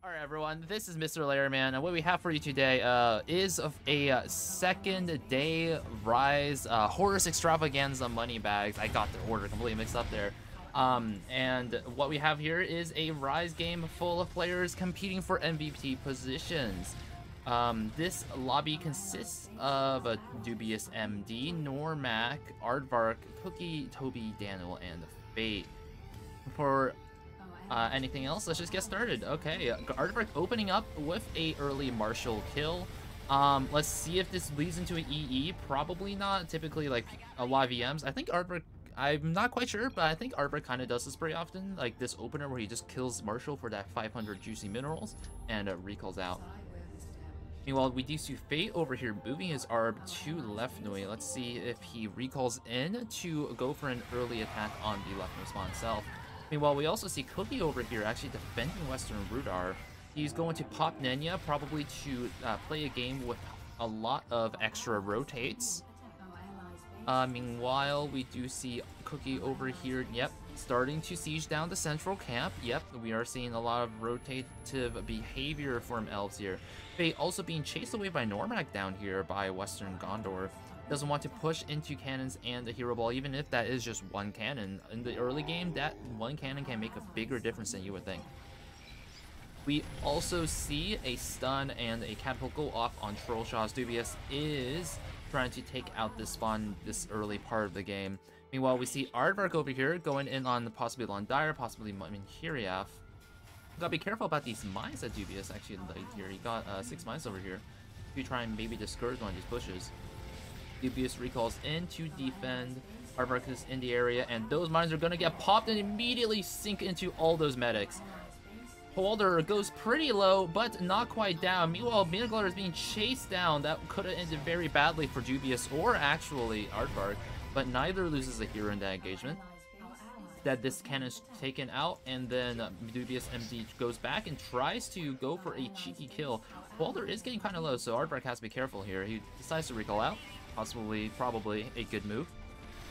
Alright everyone, this is Mr. Lairman, and what we have for you today is of a second day Rise Horus Extravaganza Moneybags. I got the order completely mixed up there. And what we have here is a Rise game full of players competing for MVP positions. This lobby consists of a Dubious MD, Normac, Aardvark, Cookie, Toby, Daniel, and Fate. For anything else? Let's just get started. Okay, Aardvark opening up with a early Marshall kill. Let's see if this leads into an EE. Probably not. Typically, like a lot of EMs. I think Aardvark, I'm not quite sure, but I think Aardvark kind of does this pretty often. Like this opener where he just kills Marshall for that 500 juicy minerals and recalls out. Meanwhile, we do see Fate over here moving his ARB to left Nui. Let's see if he recalls in to go for an early attack on the left Nui spawn itself. Meanwhile, we also see Cookie over here actually defending Western RotWK. He's going to pop Nenya, probably to play a game with a lot of extra rotates. Meanwhile, we do see Cookie over here, yep, starting to siege down the central camp. Yep, we are seeing a lot of rotative behavior from elves here. Fate also being chased away by Normac down here by Western Gondor. Doesn't want to push into cannons and the hero ball, even if that is just one cannon. In the early game, that one cannon can make a bigger difference than you would think. We also see a stun and a catapult go off on Trollshaw's. Dubious is trying to take out this spawn this early part of the game. Meanwhile, we see Aardvark over here going in on possibly Londyre, possibly Hiriaf. Gotta be careful about these mines that Dubious actually laid here. He got 6 mines over here. If you try and maybe discourage one of these pushes. Dubious recalls in to defend. Aardvark is in the area, and those mines are going to get popped and immediately sink into all those medics. Holder goes pretty low, but not quite down. Meanwhile, Minaglar is being chased down. That could have ended very badly for Dubious or actually Aardvark, but neither loses a hero in that engagement. That this cannon is taken out, and then Dubious MD goes back and tries to go for a cheeky kill. Holder is getting kind of low, so Aardvark has to be careful here. He decides to recall out. Probably a good move.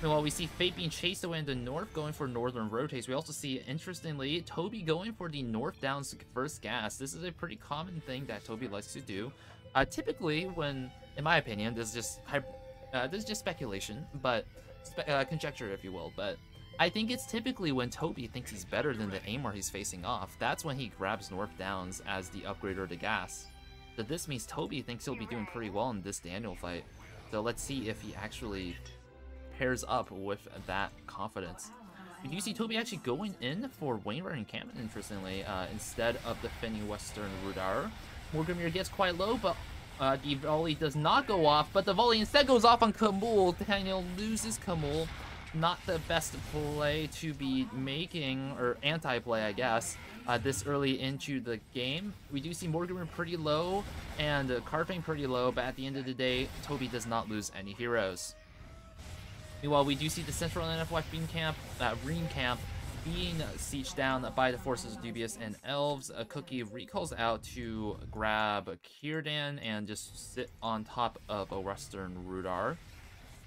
Meanwhile, we see Fate being chased away in the north, going for northern rotates. We also see, interestingly, Toby going for the north down first gas. This is a pretty common thing that Toby likes to do. Typically, when, in my opinion, this is just speculation, but conjecture, if you will. But I think it's typically when Toby thinks he's better than the Amar he's facing off. That's when he grabs north downs as the upgrader to gas. So this means Toby thinks he'll be doing pretty well in this Daniel fight. So let's see if he actually pairs up with that confidence. We do see Toby actually going in for Wainwright and Cameron, interestingly, instead of defending Western RotWK. Morgamir gets quite low, but the volley does not go off, but the volley instead goes off on Kamul. Daniel loses Kamul. Not the best play to be making, or anti-play, I guess, this early into the game. We do see Morgamir pretty low, and Carfang pretty low, but at the end of the day, Toby does not lose any heroes. Meanwhile, we do see the central NFY Ream camp being sieged down by the forces of Dubious and Elves. A Cookie recalls out to grab Kierdan and just sit on top of a Western RotWK.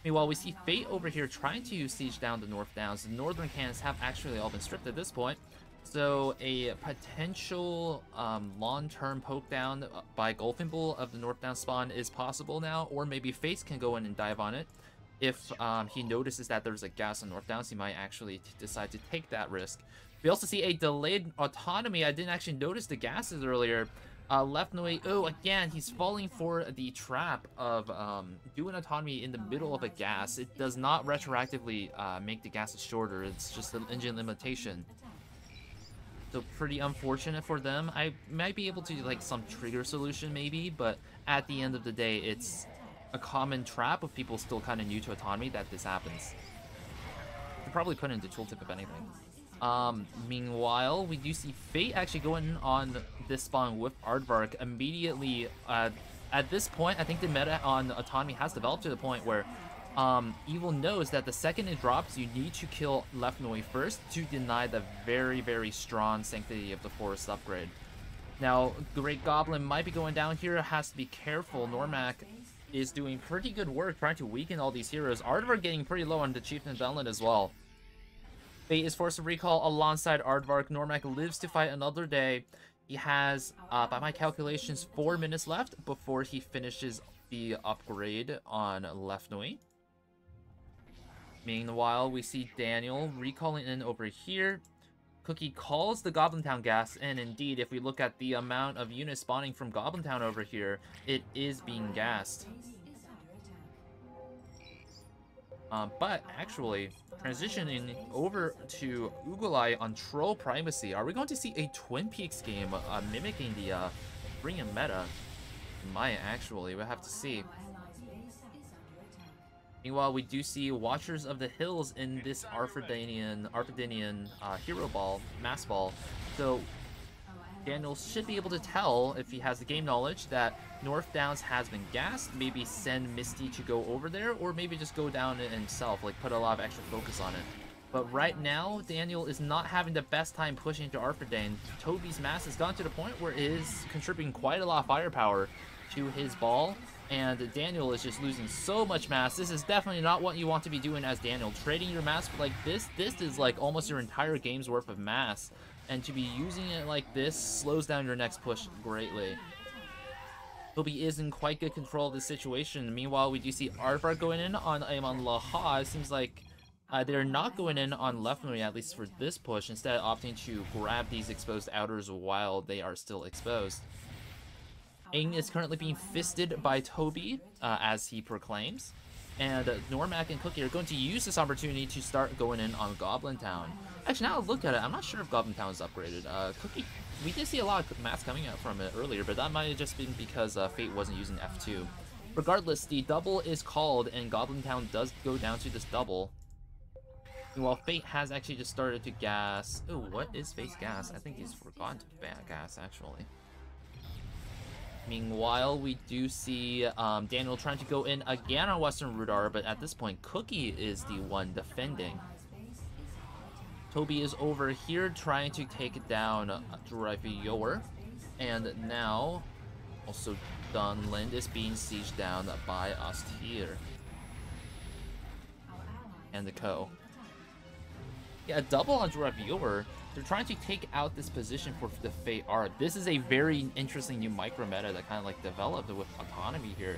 Meanwhile, we see Fate over here trying to siege down the North Downs. The northern cannons have actually all been stripped at this point. So a potential long-term poke down by Golfing Bull of the North Down spawn is possible now, or maybe Fate can go in and dive on it. If he notices that there's a gas on North Downs, he might actually decide to take that risk. We also see a delayed autonomy. I didn't actually notice the gases earlier. Left Nui, oh, again, he's falling for the trap of doing autonomy in the middle of a gas. It does not retroactively make the gases shorter. It's just an engine limitation. So pretty unfortunate for them. I might be able to do like some trigger solution maybe, but at the end of the day, it's a common trap of people still kind of new to autonomy that this happens. You could probably put it into tooltip if anything. Meanwhile, we do see Fate actually going on this spawn with Aardvark immediately. At this point, I think the meta on autonomy has developed to the point where Evil knows that the second it drops, you need to kill Left Nui first to deny the very, very strong Sanctity of the Forest upgrade. Now, Great Goblin might be going down here, has to be careful. Normac is doing pretty good work trying to weaken all these heroes. Aardvark getting pretty low on the Chieftain Gauntlet as well. Fate is forced to recall alongside Aardvark. Normac lives to fight another day. He has, by my calculations, 4 minutes left before he finishes the upgrade on Left Nui. Meanwhile, we see Daniel recalling in over here. Cookie calls the Goblin Town gas, and indeed, if we look at the amount of units spawning from Goblin Town over here, it is being gassed. But actually, transitioning over to Ugolai on Troll Primacy, are we going to see a Twin Peaks game mimicking the Ring meta? Might actually, we'll have to see. Meanwhile, we do see Watchers of the Hills in this Arthadinian Hero Ball, Mass Ball. So Daniel should be able to tell, if he has the game knowledge, that North Downs has been gassed. Maybe send Misty to go over there, or maybe just go down it himself, like put a lot of extra focus on it. But right now, Daniel is not having the best time pushing to Arthadane. Toby's mass has gotten to the point where it is contributing quite a lot of firepower to his ball, and Daniel is just losing so much mass. This is definitely not what you want to be doing as Daniel. Trading your mass like this is like almost your entire game's worth of mass, and to be using it like this slows down your next push greatly. Toby is in quite good control of the situation. Meanwhile, we do see Aardvark going in on Amon Laha. It seems like they're not going in on Left Nui, at least for this push, instead of opting to grab these exposed outers while they are still exposed. Aang is currently being fisted by Toby, as he proclaims, and Normac and Cookie are going to use this opportunity to start going in on Goblin Town. Actually, now I look at it, I'm not sure if Goblin Town is upgraded. Cookie, we did see a lot of mass coming out from it earlier, but that might have just been because Fate wasn't using F2. Regardless, the double is called, and Goblin Town does go down to this double. Meanwhile, Fate has actually just started to gas. Oh, what is Fate's gas? I think he's forgotten to gas, actually. Meanwhile, we do see Daniel trying to go in again on Western Rudar, but at this point, Cookie is the one defending. Toby is over here trying to take down Driver, and now also Dunland is being sieged down by us here. And the Co. Yeah, a double on Driver. They're trying to take out this position for the Fate Art. This is a very interesting new micro meta that kind of like developed with autonomy here.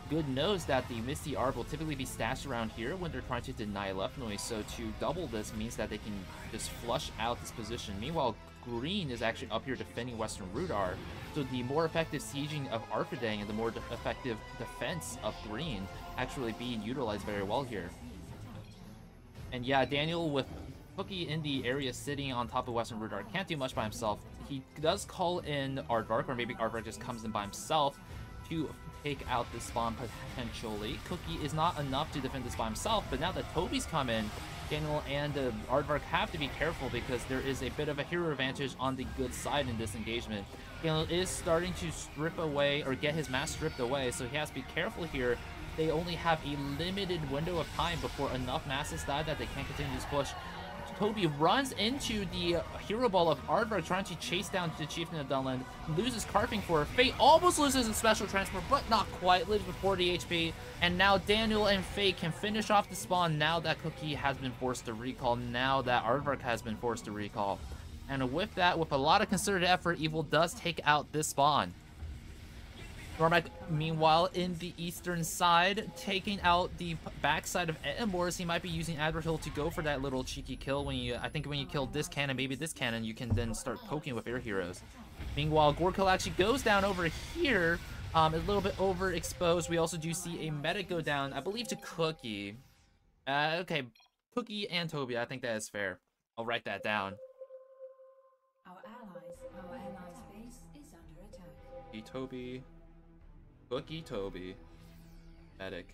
Good knows that the Misty Arb will typically be stashed around here when they're trying to deny Left Noise, so to double this means that they can just flush out this position. Meanwhile, Green is actually up here defending Western Rudar, so the more effective sieging of Arthadang and the more effective defense of Green actually being utilized very well here. And yeah, Daniel with Cookie in the area sitting on top of Western Rudar can't do much by himself. He does call in Aardvark, or maybe Aardvark just comes in by himself to take out this spawn potentially. Cookie is not enough to defend this by himself, but now that Toby's come in, Daniel and Aardvark have to be careful because there is a bit of a hero advantage on the good side in this engagement. Daniel is starting to strip away, or get his mass stripped away, so he has to be careful here. They only have a limited window of time before enough masses die that they can't continue this push. Toby runs into the hero ball of Aardvark, trying to chase down the Chieftain of Dunland, loses Carping for Fate, almost loses his special transport, but not quite, lives with 40 HP, and now Daniel and Fate can finish off the spawn now that Cookie has been forced to recall, now that Aardvark has been forced to recall. And with that, with a lot of concerted effort, Evil does take out this spawn. Normac, meanwhile, in the eastern side, taking out the backside of Edinburgh's. He might be using Adverhill to go for that little cheeky kill. When you, I think when you kill this cannon, maybe this cannon, you can then start poking with air heroes. Meanwhile, Gorkill actually goes down over here, a little bit overexposed. We also do see a medic go down, I believe, to Cookie. Okay, Cookie and Toby, I think that is fair. I'll write that down. Our allies' base is under attack. Toby. Cookie Toby. Medic.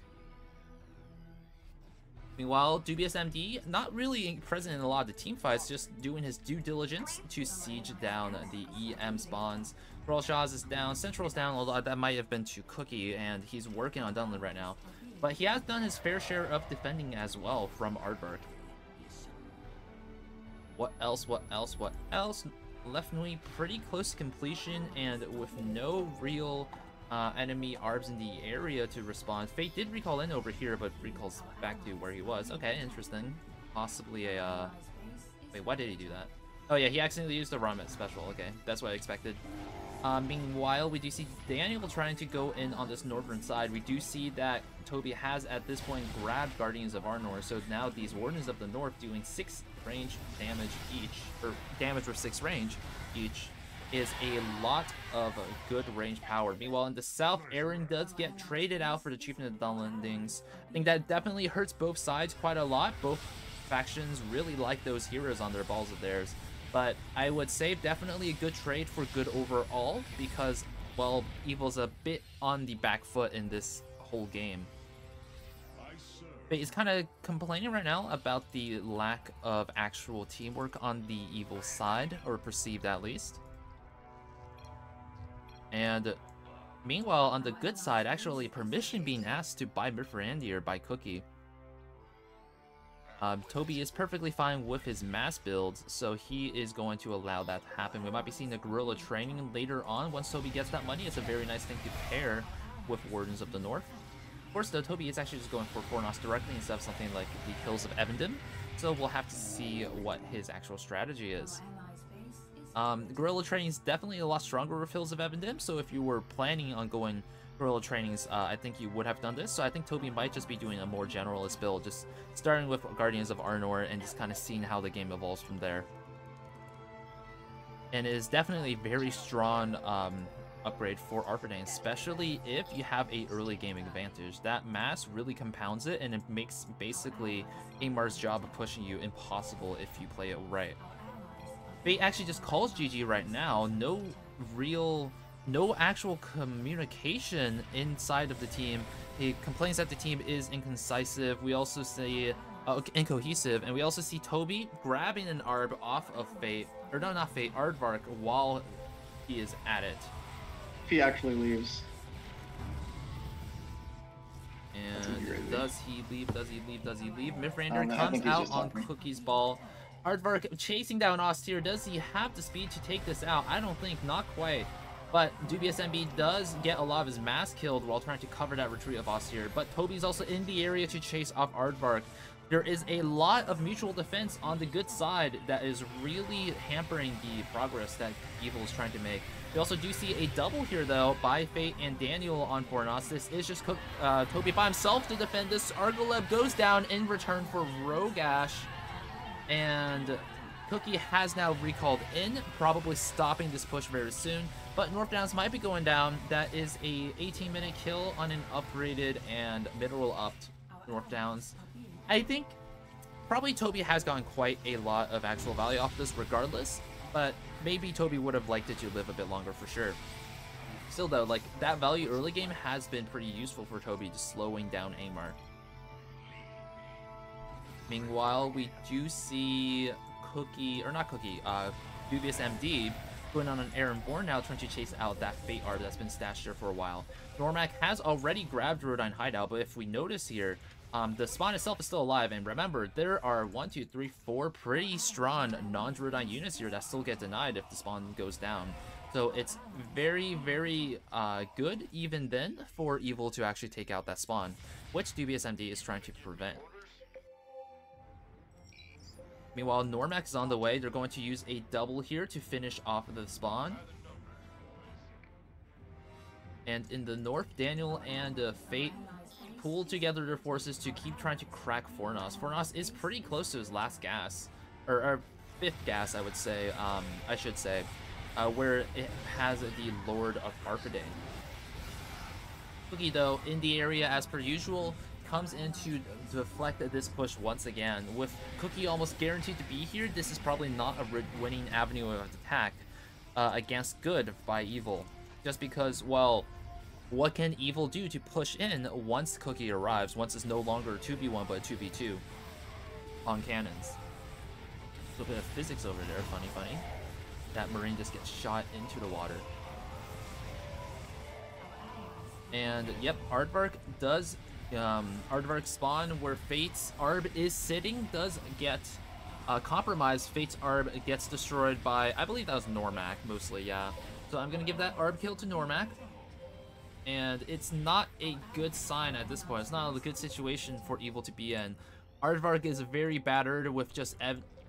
Meanwhile, Dubious MD, not really present in a lot of the team fights, just doing his due diligence to siege down the EM spawns. Royal Shaw's is down, Central's down, although that might have been to Cookie, and he's working on Dunland right now. But he has done his fair share of defending as well from Aardvark. What else? Left Nui pretty close to completion, and with no real enemy ARBs in the area to respond. Fate did recall in over here, but recalls back to where he was. Okay, interesting. Possibly a... Wait, why did he do that? Oh yeah, he accidentally used the Ramet special. Okay, that's what I expected. Meanwhile, we do see Daniel trying to go in on this northern side. We do see that Toby has, at this point, grabbed Guardians of Arnor. So now these Wardens of the North doing 6 range damage each, or damage with 6 range each, is a lot of good range power. Meanwhile, in the south, Aaron does get traded out for the Chieftain of the Dunlendings. I think that definitely hurts both sides quite a lot. Both factions really like those heroes on their balls of theirs. But I would say definitely a good trade for good overall because, well, Evil's a bit on the back foot in this whole game. But he's kind of complaining right now about the lack of actual teamwork on the Evil side, or perceived at least. And meanwhile, on the good side, actually permission being asked to buy Mithrandir by Cookie. Toby is perfectly fine with his mass builds, so he is going to allow that to happen. We might be seeing the guerrilla training later on. Once Toby gets that money, it's a very nice thing to pair with Wardens of the North. Of course, though, Toby is actually just going for Fornos directly instead of something like the Hills of Evendom, so we'll have to see what his actual strategy is. Guerrilla training is definitely a lot stronger with Hills of Evendom, so if you were planning on going guerrilla trainings, I think you would have done this. So I think Toby might just be doing a more generalist build, just starting with Guardians of Arnor and just kind of seeing how the game evolves from there. And it is definitely a very strong upgrade for Arphadan, especially if you have a early game advantage. That mass really compounds it, and it makes basically Amar's job of pushing you impossible if you play it right. Fate actually just calls GG right now. No actual communication inside of the team. He complains that the team is inconcisive. We also see incohesive, and we also see Toby grabbing an Arb off of Fate, or no, not Fate, Aardvark, while he is at it. He actually leaves. And does he leave? Does he leave? Does he leave? Mithrandir comes out on Cookie's ball. Aardvark chasing down Austere. Does he have the speed to take this out? I don't think, not quite. But Dubious MB does get a lot of his mass killed while trying to cover that retreat of Austere. But Toby's also in the area to chase off Aardvark. There is a lot of mutual defense on the good side that is really hampering the progress that Evil is trying to make. We also do see a double here, though, by Fate and Daniel on Fornos. This is just Toby by himself to defend this. Argoleb goes down in return for Rogash. And Cookie has now recalled in, probably stopping this push very soon. But North Downs might be going down. That is a 18-minute kill on an upgraded and mineral-upped North Downs. I think probably Toby has gotten quite a lot of actual value off this regardless, but maybe Toby would have liked it to live a bit longer for sure. Still though, like, that value early game has been pretty useful for Toby, just slowing down Amar. Meanwhile, we do see Dubious MD going on an Aaron Bourne now, trying to chase out that Fate Arb that's been stashed here for a while. Normac has already grabbed Rodine Hideout, but if we notice here, the spawn itself is still alive, and remember, there are 4 pretty strong non-Rodine units here that still get denied if the spawn goes down. So it's very, very good even then for Evil to actually take out that spawn, which Dubious MD is trying to prevent. Meanwhile, Normac is on the way. They're going to use a double here to finish off of the spawn. And in the north, Daniel and Fate pool together their forces to keep trying to crack Fornos. Fornos is pretty close to his last gas, or 5th gas, I would say, where it has the Lord of Arphadan. Cookie, though, in the area as per usual, comes in to deflect this push once again. With Cookie almost guaranteed to be here, this is probably not a winning avenue of attack against good by Evil. Just because, well, what can Evil do to push in once Cookie arrives, once it's no longer a 2v1 but a 2v2 on cannons? A bit of physics over there, funny. That Marine just gets shot into the water. And yep, Aardvark does Aardvark spawn where Fate's Arb is sitting does get compromised. Fate's Arb gets destroyed by, I believe that was Normac mostly, yeah. So I'm gonna give that Arb kill to Normac. And it's not a good sign at this point. It's not a good situation for Evil to be in. Aardvark is very battered with just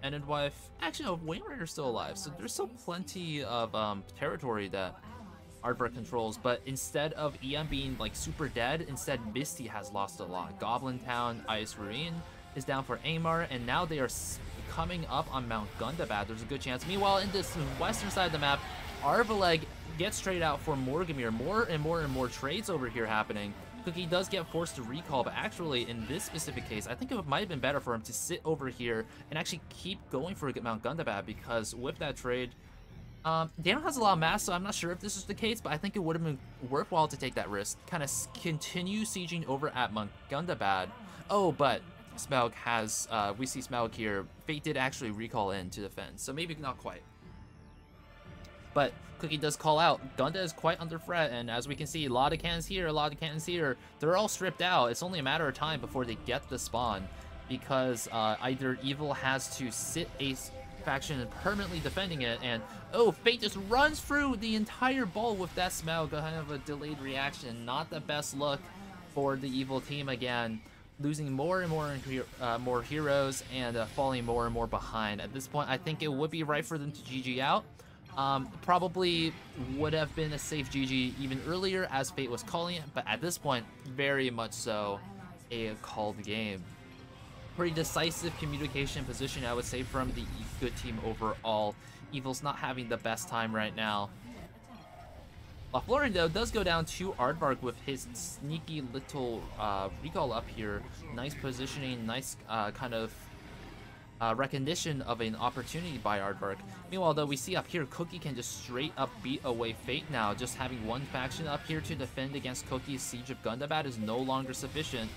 Endwife. Actually, no, Wainwright's still alive, so there's still plenty of territory that Aardvark controls, but instead of EM being like super dead, instead Misty has lost a lot. Goblin Town, Ice Ruin is down for Amar, and now they are coming up on Mount Gundabad. There's a good chance. Meanwhile, in this western side of the map, Arvaleg gets straight out for Morgamir. More and more trades over here happening. Cookie does get forced to recall, but actually in this specific case, I think it might have been better for him to sit over here and actually keep going for Mount Gundabad, because with that trade, Daniel has a lot of mass, so I'm not sure if this is the case, but I think it would have been worthwhile to take that risk. Kind of continue sieging over at Mount Gundabad. Oh, but Smaug has, we see Smaug here. Fate did actually recall in to defend, so maybe not quite. But Cookie does call out. Gunda is quite under threat, and as we can see, a lot of cannons here, a lot of cannons here. They're all stripped out. It's only a matter of time before they get the spawn, because either Evil has to sit a faction and permanently defending it, and oh, Fate just runs through the entire ball with that Smaug. Kind of a delayed reaction. Not the best look for the Evil team again. Losing more and more heroes and falling more and more behind. At this point, I think it would be right for them to GG out. Probably would have been a safe GG even earlier as Fate was calling it, but at this point, very much so a called game. Pretty decisive communication position, I would say, from the good team overall. Evil's not having the best time right now. Lothlorien, though, does go down to Aardvark with his sneaky little recall up here. Nice positioning, nice kind of recognition of an opportunity by Aardvark. Meanwhile, though, we see up here, Cookie can just straight up beat away Fate now. Just having one faction up here to defend against Cookie's Siege of Gundabad is no longer sufficient.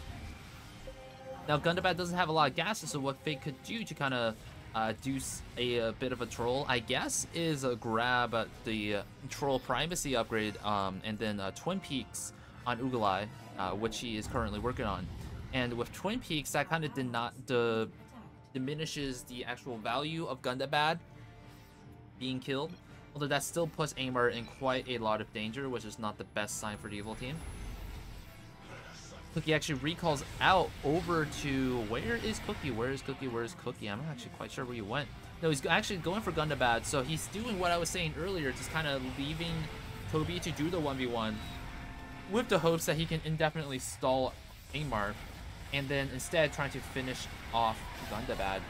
Now, Gundabad doesn't have a lot of gases, so what Fate could do to kind of do a bit of a troll, I guess, is grab the troll primacy upgrade and then Twin Peaks on Ugalai, which he is currently working on. And with Twin Peaks, that kind of diminishes the actual value of Gundabad being killed, although that still puts Amar in quite a lot of danger, which is not the best sign for the Evil team. Cookie actually recalls out over to, where is Cookie? Where is Cookie? Where is Cookie? I'm not actually quite sure where he went. No, he's actually going for Gundabad, so he's doing what I was saying earlier, just kind of leaving Toby to do the 1v1 with the hopes that he can indefinitely stall Amar, and then instead trying to finish off Gundabad.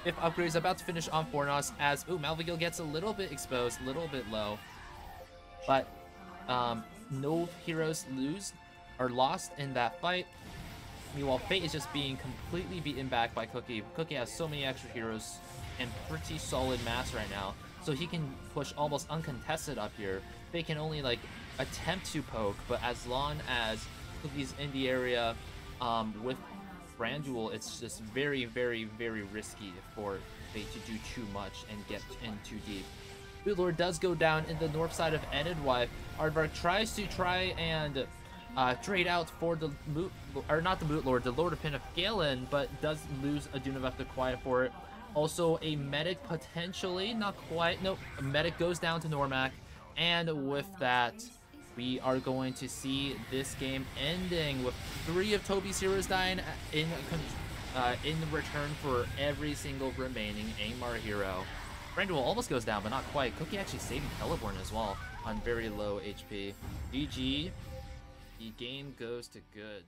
If upgrade is about to finish on Fornos, as Malvigil gets a little bit exposed, a little bit low, but no heroes are lost in that fight. Meanwhile, Fate is just being completely beaten back by Cookie. Cookie has so many extra heroes and pretty solid mass right now, so he can push almost uncontested up here. Fate can only like attempt to poke, but as long as Cookie's in the area with Brandul, it's just very risky for Fate to do too much and get in too deep. Bootlord does go down in the north side of Endwife. Aardvark tries to and trade out for the the Lord of Pin of Galen, but does lose a Dunavef the Quiet for it. Also a medic potentially, not quite. Nope, a medic goes down to Normac, and with that, we are going to see this game ending with 3 of Toby's heroes dying in return for every single remaining Amar hero. Brandul almost goes down, but not quite. Cookie actually saving Teleborn as well on very low HP. GG. The game goes to good.